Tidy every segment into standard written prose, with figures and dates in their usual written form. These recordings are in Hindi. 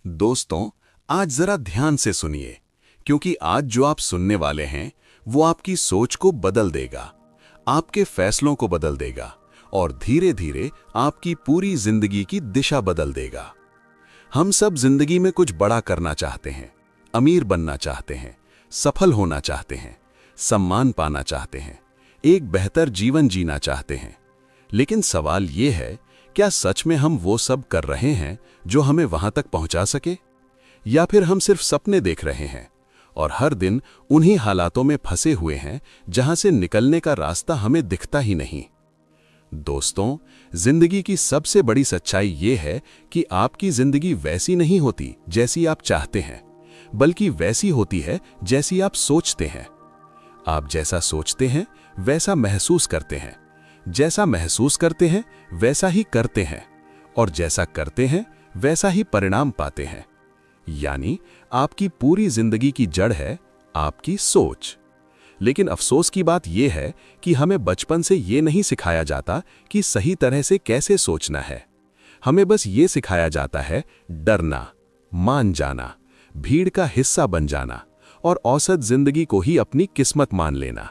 दोस्तों, आज जरा ध्यान से सुनिए, क्योंकि आज जो आप सुनने वाले हैं वो आपकी सोच को बदल देगा, आपके फैसलों को बदल देगा और धीरे धीरे आपकी पूरी जिंदगी की दिशा बदल देगा। हम सब जिंदगी में कुछ बड़ा करना चाहते हैं, अमीर बनना चाहते हैं, सफल होना चाहते हैं, सम्मान पाना चाहते हैं, एक बेहतर जीवन जीना चाहते हैं। लेकिन सवाल ये है, क्या सच में हम वो सब कर रहे हैं जो हमें वहां तक पहुंचा सके, या फिर हम सिर्फ सपने देख रहे हैं और हर दिन उन्हीं हालातों में फंसे हुए हैं जहां से निकलने का रास्ता हमें दिखता ही नहीं। दोस्तों, जिंदगी की सबसे बड़ी सच्चाई ये है कि आपकी जिंदगी वैसी नहीं होती जैसी आप चाहते हैं, बल्कि वैसी होती है जैसी आप सोचते हैं। आप जैसा सोचते हैं वैसा महसूस करते हैं, जैसा महसूस करते हैं वैसा ही करते हैं, और जैसा करते हैं वैसा ही परिणाम पाते हैं। यानी आपकी पूरी जिंदगी की जड़ है आपकी सोच। लेकिन अफसोस की बात यह है कि हमें बचपन से ये नहीं सिखाया जाता कि सही तरह से कैसे सोचना है। हमें बस ये सिखाया जाता है डरना, मान जाना, भीड़ का हिस्सा बन जाना और औसत जिंदगी को ही अपनी किस्मत मान लेना।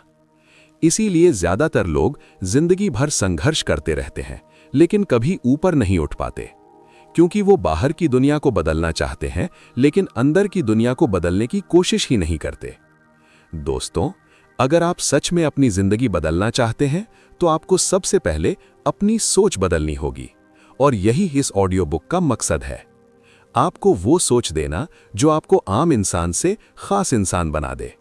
इसीलिए ज्यादातर लोग जिंदगी भर संघर्ष करते रहते हैं, लेकिन कभी ऊपर नहीं उठ पाते, क्योंकि वो बाहर की दुनिया को बदलना चाहते हैं लेकिन अंदर की दुनिया को बदलने की कोशिश ही नहीं करते। दोस्तों, अगर आप सच में अपनी जिंदगी बदलना चाहते हैं तो आपको सबसे पहले अपनी सोच बदलनी होगी, और यही इस ऑडियो बुक का मकसद है। आपको वो सोच देना जो आपको आम इंसान से खास इंसान बना दे।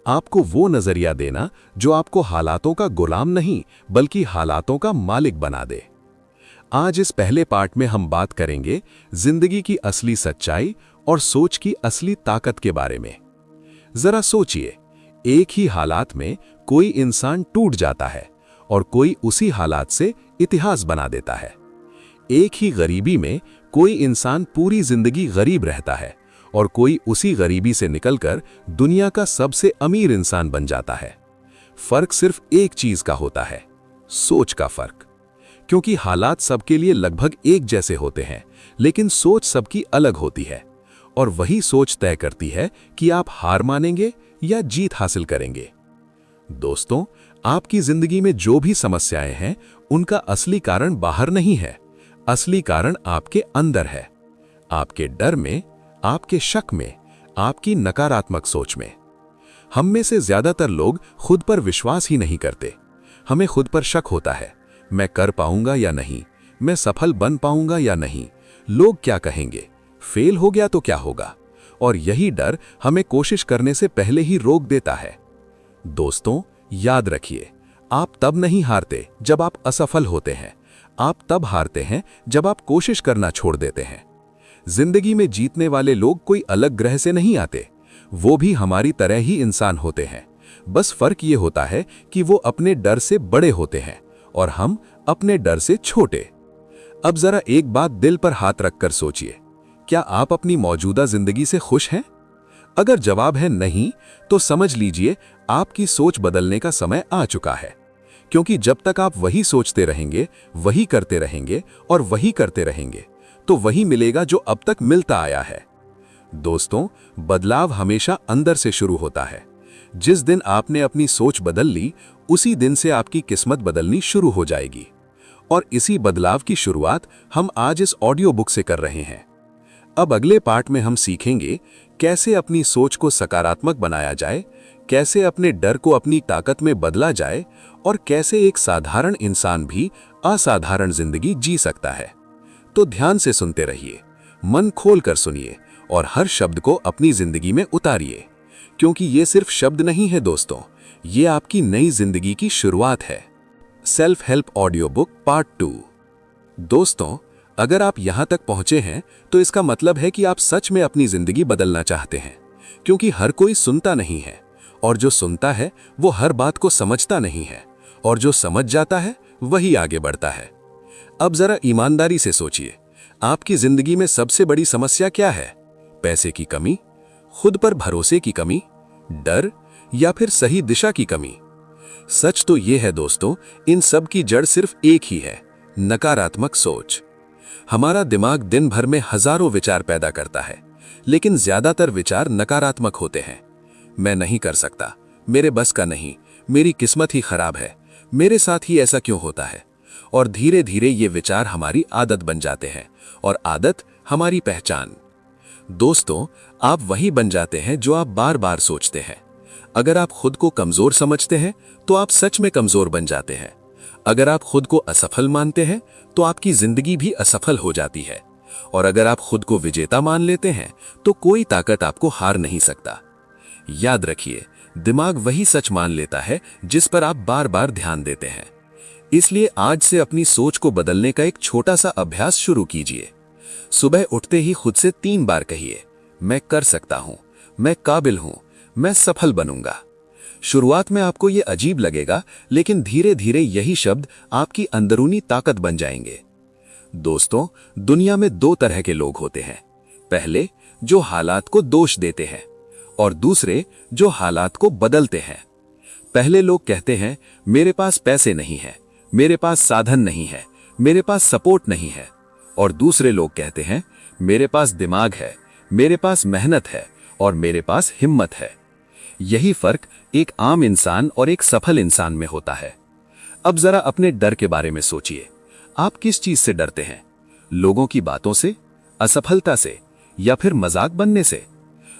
आपको वो नजरिया देना जो आपको हालातों का गुलाम नहीं बल्कि हालातों का मालिक बना दे। आज इस पहले पार्ट में हम बात करेंगे जिंदगी की असली सच्चाई और सोच की असली ताकत के बारे में। जरा सोचिए, एक ही हालात में कोई इंसान टूट जाता है और कोई उसी हालात से इतिहास बना देता है। एक ही गरीबी में कोई इंसान पूरी जिंदगी गरीब रहता है और कोई उसी गरीबी से निकलकर दुनिया का सबसे अमीर इंसान बन जाता है। फर्क सिर्फ एक चीज का होता है, सोच का फर्क। क्योंकि हालात सबके लिए लगभग एक जैसे होते हैं, लेकिन सोच सबकी अलग होती है, और वही सोच तय करती है कि आप हार मानेंगे या जीत हासिल करेंगे। दोस्तों, आपकी जिंदगी में जो भी समस्याएं हैं, उनका असली कारण बाहर नहीं है, असली कारण आपके अंदर है। आपके डर में, आपके शक में, आपकी नकारात्मक सोच में। हम में से ज्यादातर लोग खुद पर विश्वास ही नहीं करते। हमें खुद पर शक होता है, मैं कर पाऊंगा या नहीं, मैं सफल बन पाऊंगा या नहीं, लोग क्या कहेंगे, फेल हो गया तो क्या होगा। और यही डर हमें कोशिश करने से पहले ही रोक देता है। दोस्तों, याद रखिए, आप तब नहीं हारते जब आप असफल होते हैं, आप तब हारते हैं जब आप कोशिश करना छोड़ देते हैं। जिंदगी में जीतने वाले लोग कोई अलग ग्रह से नहीं आते, वो भी हमारी तरह ही इंसान होते हैं। बस फर्क ये होता है कि वो अपने डर से बड़े होते हैं और हम अपने डर से छोटे। अब जरा एक बात दिल पर हाथ रखकर सोचिए, क्या आप अपनी मौजूदा जिंदगी से खुश हैं? अगर जवाब है नहीं, तो समझ लीजिए आपकी सोच बदलने का समय आ चुका है। क्योंकि जब तक आप वही सोचते रहेंगे, वही करते रहेंगे और वही करते रहेंगे, तो वही मिलेगा जो अब तक मिलता आया है। दोस्तों, बदलाव हमेशा अंदर से शुरू होता है। जिस दिन आपने अपनी सोच बदल ली, उसी दिन से आपकी किस्मत बदलनी शुरू हो जाएगी। और इसी बदलाव की शुरुआत हम आज इस ऑडियो बुक से कर रहे हैं। अब अगले पार्ट में हम सीखेंगे कैसे अपनी सोच को सकारात्मक बनाया जाए, कैसे अपने डर को अपनी ताकत में बदला जाए, और कैसे एक साधारण इंसान भी असाधारण जिंदगी जी सकता है। तो ध्यान से सुनते रहिए, मन खोलकर सुनिए और हर शब्द को अपनी जिंदगी में उतारिए, क्योंकि ये सिर्फ शब्द नहीं है दोस्तों, ये आपकी नई जिंदगी की शुरुआत है। Self help audio book part 2। दोस्तों, अगर आप यहां तक पहुंचे हैं तो इसका मतलब है कि आप सच में अपनी जिंदगी बदलना चाहते हैं, क्योंकि हर कोई सुनता नहीं है, और जो सुनता है वो हर बात को समझता नहीं है, और जो समझ जाता है वही आगे बढ़ता है। अब जरा ईमानदारी से सोचिए, आपकी जिंदगी में सबसे बड़ी समस्या क्या है? पैसे की कमी, खुद पर भरोसे की कमी, डर, या फिर सही दिशा की कमी? सच तो यह है दोस्तों, इन सब की जड़ सिर्फ एक ही है, नकारात्मक सोच। हमारा दिमाग दिन भर में हजारों विचार पैदा करता है, लेकिन ज्यादातर विचार नकारात्मक होते हैं। मैं नहीं कर सकता, मेरे बस का नहीं, मेरी किस्मत ही खराब है, मेरे साथ ही ऐसा क्यों होता है। और धीरे धीरे ये विचार हमारी आदत बन जाते हैं और आदत हमारी पहचान। दोस्तों, आप वही बन जाते हैं जो आप बार बार सोचते हैं। अगर आप खुद को कमजोर समझते हैं तो आप सच में कमजोर बन जाते हैं। अगर आप खुद को असफल मानते हैं तो आपकी जिंदगी भी असफल हो जाती है। और अगर आप खुद को विजेता मान लेते हैं तो कोई ताकत आपको हार नहीं सकता। याद रखिए, दिमाग वही सच मान लेता है जिस पर आप बार बार ध्यान देते हैं। इसलिए आज से अपनी सोच को बदलने का एक छोटा सा अभ्यास शुरू कीजिए। सुबह उठते ही खुद से 3 बार कहिए, मैं कर सकता हूं, मैं काबिल हूं, मैं सफल बनूंगा। शुरुआत में आपको यह अजीब लगेगा, लेकिन धीरे धीरे यही शब्द आपकी अंदरूनी ताकत बन जाएंगे। दोस्तों, दुनिया में 2 तरह के लोग होते हैं। पहले, जो हालात को दोष देते हैं, और दूसरे, जो हालात को बदलते हैं। पहले लोग कहते हैं, मेरे पास पैसे नहीं है, मेरे पास साधन नहीं है, मेरे पास सपोर्ट नहीं है। और दूसरे लोग कहते हैं, मेरे पास दिमाग है, मेरे पास मेहनत है और मेरे पास हिम्मत है। यही फर्क एक आम इंसान और एक सफल इंसान में होता है। अब जरा अपने डर के बारे में सोचिए। आप किस चीज से डरते हैं? लोगों की बातों से, असफलता से, या फिर मजाक बनने से?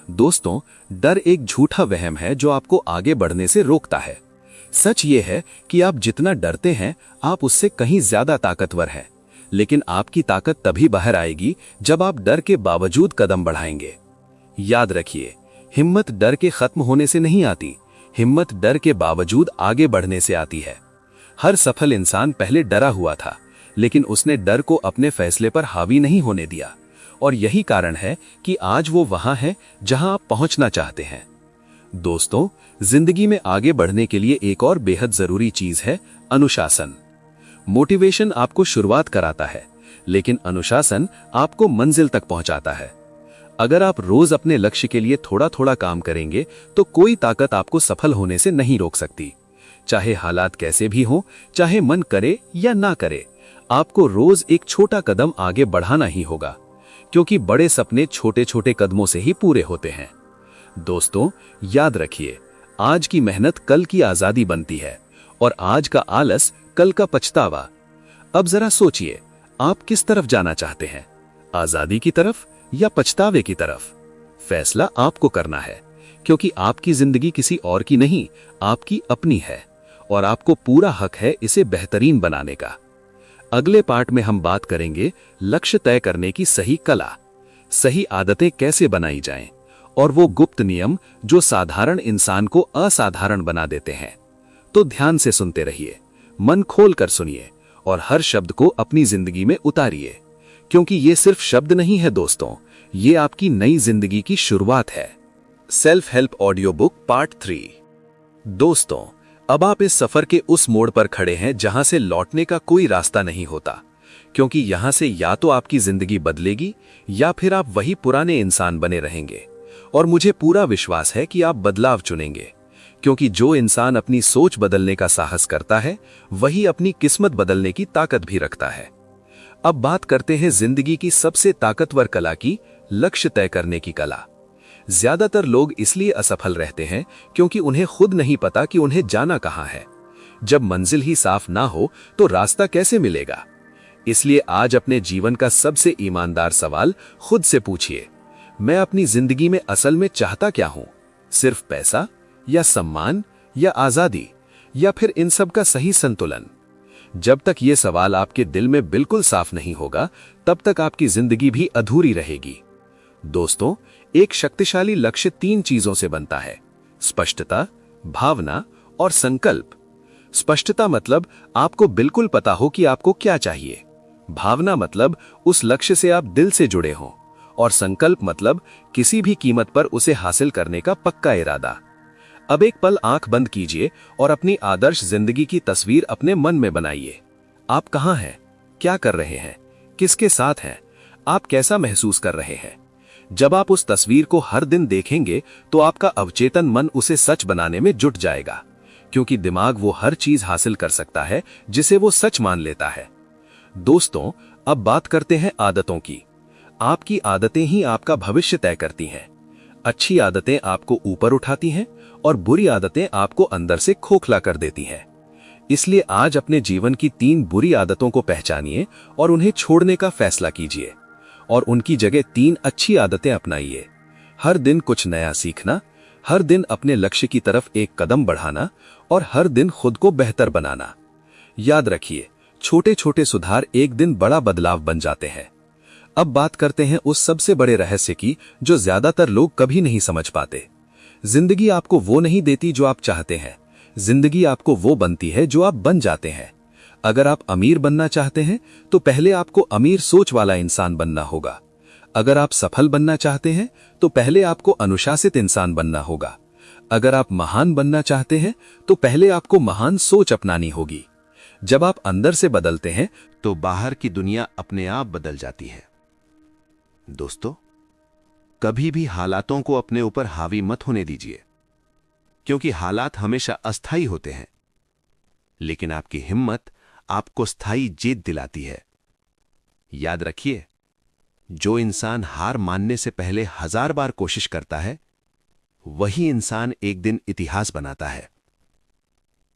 दोस्तों, डर एक झूठा वहम है जो आपको आगे बढ़ने से रोकता है। सच ये है कि आप जितना डरते हैं, आप उससे कहीं ज्यादा ताकतवर हैं। लेकिन आपकी ताकत तभी बाहर आएगी जब आप डर के बावजूद कदम बढ़ाएंगे। याद रखिए, हिम्मत डर के खत्म होने से नहीं आती, हिम्मत डर के बावजूद आगे बढ़ने से आती है। हर सफल इंसान पहले डरा हुआ था, लेकिन उसने डर को अपने फैसले पर हावी नहीं होने दिया। और यही कारण है कि आज वो वहां है जहां आप पहुंचना चाहते हैं। दोस्तों, जिंदगी में आगे बढ़ने के लिए एक और बेहद जरूरी चीज है अनुशासन। मोटिवेशन आपको शुरुआत कराता है, लेकिन अनुशासन आपको मंजिल तक पहुंचाता है। अगर आप रोज अपने लक्ष्य के लिए थोड़ा थोड़ा काम करेंगे तो कोई ताकत आपको सफल होने से नहीं रोक सकती। चाहे हालात कैसे भी हों, चाहे मन करे या ना करे, आपको रोज एक छोटा कदम आगे बढ़ाना ही होगा, क्योंकि बड़े सपने छोटे छोटे कदमों से ही पूरे होते हैं। दोस्तों, याद रखिए, आज की मेहनत कल की आजादी बनती है और आज का आलस कल का पछतावा। अब जरा सोचिए, आप किस तरफ जाना चाहते हैं? आजादी की तरफ या पछतावे की तरफ? फैसला आपको करना है, क्योंकि आपकी जिंदगी किसी और की नहीं, आपकी अपनी है और आपको पूरा हक है इसे बेहतरीन बनाने का। अगले पार्ट में हम बात करेंगे लक्ष्य तय करने की सही कला, सही आदतें कैसे बनाई जाएं और वो गुप्त नियम जो साधारण इंसान को असाधारण बना देते हैं। तो ध्यान से सुनते रहिए, मन खोल कर सुनिए और हर शब्द को अपनी जिंदगी में उतारिए, क्योंकि ये सिर्फ शब्द नहीं है दोस्तों, ये आपकी नई जिंदगी की शुरुआत है। Self help audio book part 3। दोस्तों, अब आप इस सफर के उस मोड़ पर खड़े हैं जहां से लौटने का कोई रास्ता नहीं होता, क्योंकि यहां से या तो आपकी जिंदगी बदलेगी या फिर आप वही पुराने इंसान बने रहेंगे। और मुझे पूरा विश्वास है कि आप बदलाव चुनेंगे, क्योंकि जो इंसान अपनी सोच बदलने का साहस करता है वही अपनी किस्मत बदलने की ताकत भी रखता है। अब बात करते हैं जिंदगी की सबसे ताकतवर कला की, लक्ष्य तय करने की कला। ज्यादातर लोग इसलिए असफल रहते हैं क्योंकि उन्हें खुद नहीं पता कि उन्हें जाना कहां है। जब मंजिल ही साफ ना हो तो रास्ता कैसे मिलेगा? इसलिए आज अपने जीवन का सबसे ईमानदार सवाल खुद से पूछिए, मैं अपनी जिंदगी में असल में चाहता क्या हूं? सिर्फ पैसा या सम्मान या आजादी, या फिर इन सब का सही संतुलन? जब तक ये सवाल आपके दिल में बिल्कुल साफ नहीं होगा, तब तक आपकी जिंदगी भी अधूरी रहेगी। दोस्तों, एक शक्तिशाली लक्ष्य 3 चीजों से बनता है: स्पष्टता, भावना और संकल्प। स्पष्टता मतलब आपको बिल्कुल पता हो कि आपको क्या चाहिए। भावना मतलब उस लक्ष्य से आप दिल से जुड़े हों। और संकल्प मतलब किसी भी कीमत पर उसे हासिल करने का पक्का इरादा। अब एक पल आंख बंद कीजिए और अपनी आदर्श जिंदगी की तस्वीर अपने मन में बनाइए। आप कहां हैं? क्या कर रहे हैं? किसके साथ हैं? आप कैसा महसूस कर रहे हैं? जब आप उस तस्वीर को हर दिन देखेंगे तो आपका अवचेतन मन उसे सच बनाने में जुट जाएगा, क्योंकि दिमाग वो हर चीज हासिल कर सकता है जिसे वो सच मान लेता है। दोस्तों, अब बात करते हैं आदतों की। आपकी आदतें ही आपका भविष्य तय करती हैं। अच्छी आदतें आपको ऊपर उठाती हैं और बुरी आदतें आपको अंदर से खोखला कर देती हैं। इसलिए आज अपने जीवन की 3 बुरी आदतों को पहचानिए और उन्हें छोड़ने का फैसला कीजिए और उनकी जगह 3 अच्छी आदतें अपनाइए। हर दिन कुछ नया सीखना, हर दिन अपने लक्ष्य की तरफ एक कदम बढ़ाना और हर दिन खुद को बेहतर बनाना। याद रखिए, छोटे छोटे सुधार एक दिन बड़ा बदलाव बन जाते हैं। अब बात करते हैं उस सबसे बड़े रहस्य की जो ज्यादातर लोग कभी नहीं समझ पाते। जिंदगी आपको वो नहीं देती जो आप चाहते हैं, जिंदगी आपको वो बनती है जो आप बन जाते हैं। अगर आप अमीर बनना चाहते हैं तो पहले आपको अमीर सोच वाला इंसान बनना होगा। अगर आप सफल बनना चाहते हैं तो पहले आपको अनुशासित इंसान बनना होगा। अगर आप महान बनना चाहते हैं तो पहले आपको महान सोच अपनानी होगी। जब आप अंदर से बदलते हैं तो बाहर की दुनिया अपने आप बदल जाती है। दोस्तों, कभी भी हालातों को अपने ऊपर हावी मत होने दीजिए, क्योंकि हालात हमेशा अस्थायी होते हैं, लेकिन आपकी हिम्मत आपको स्थायी जीत दिलाती है। याद रखिए, जो इंसान हार मानने से पहले 1000 बार कोशिश करता है, वही इंसान एक दिन इतिहास बनाता है।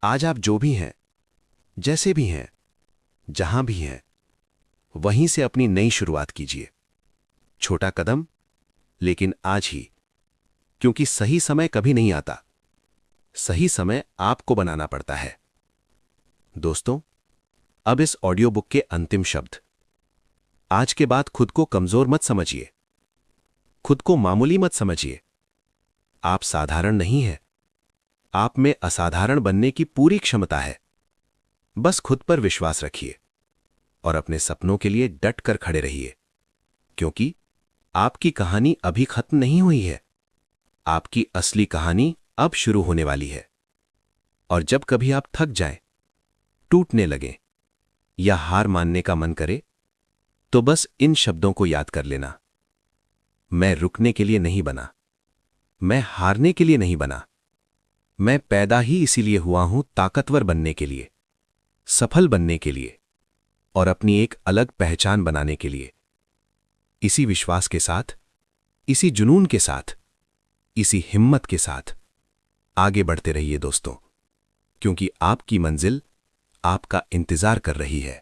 आज आप जो भी हैं, जैसे भी हैं, जहां भी हैं, वहीं से अपनी नई शुरुआत कीजिए। छोटा कदम, लेकिन आज ही, क्योंकि सही समय कभी नहीं आता, सही समय आपको बनाना पड़ता है। दोस्तों, अब इस ऑडियो बुक के अंतिम शब्द। आज के बाद खुद को कमजोर मत समझिए, खुद को मामूली मत समझिए। आप साधारण नहीं हैं, आप में असाधारण बनने की पूरी क्षमता है। बस खुद पर विश्वास रखिए और अपने सपनों के लिए डट कर खड़े रहिए, क्योंकि आपकी कहानी अभी खत्म नहीं हुई है। आपकी असली कहानी अब शुरू होने वाली है। और जब कभी आप थक जाएं, टूटने लगें या हार मानने का मन करे, तो बस इन शब्दों को याद कर लेना। मैं रुकने के लिए नहीं बना, मैं हारने के लिए नहीं बना, मैं पैदा ही इसीलिए हुआ हूं ताकतवर बनने के लिए, सफल बनने के लिए और अपनी एक अलग पहचान बनाने के लिए। इसी विश्वास के साथ, इसी जुनून के साथ, इसी हिम्मत के साथ आगे बढ़ते रहिए दोस्तों, क्योंकि आपकी मंजिल आपका इंतजार कर रही है।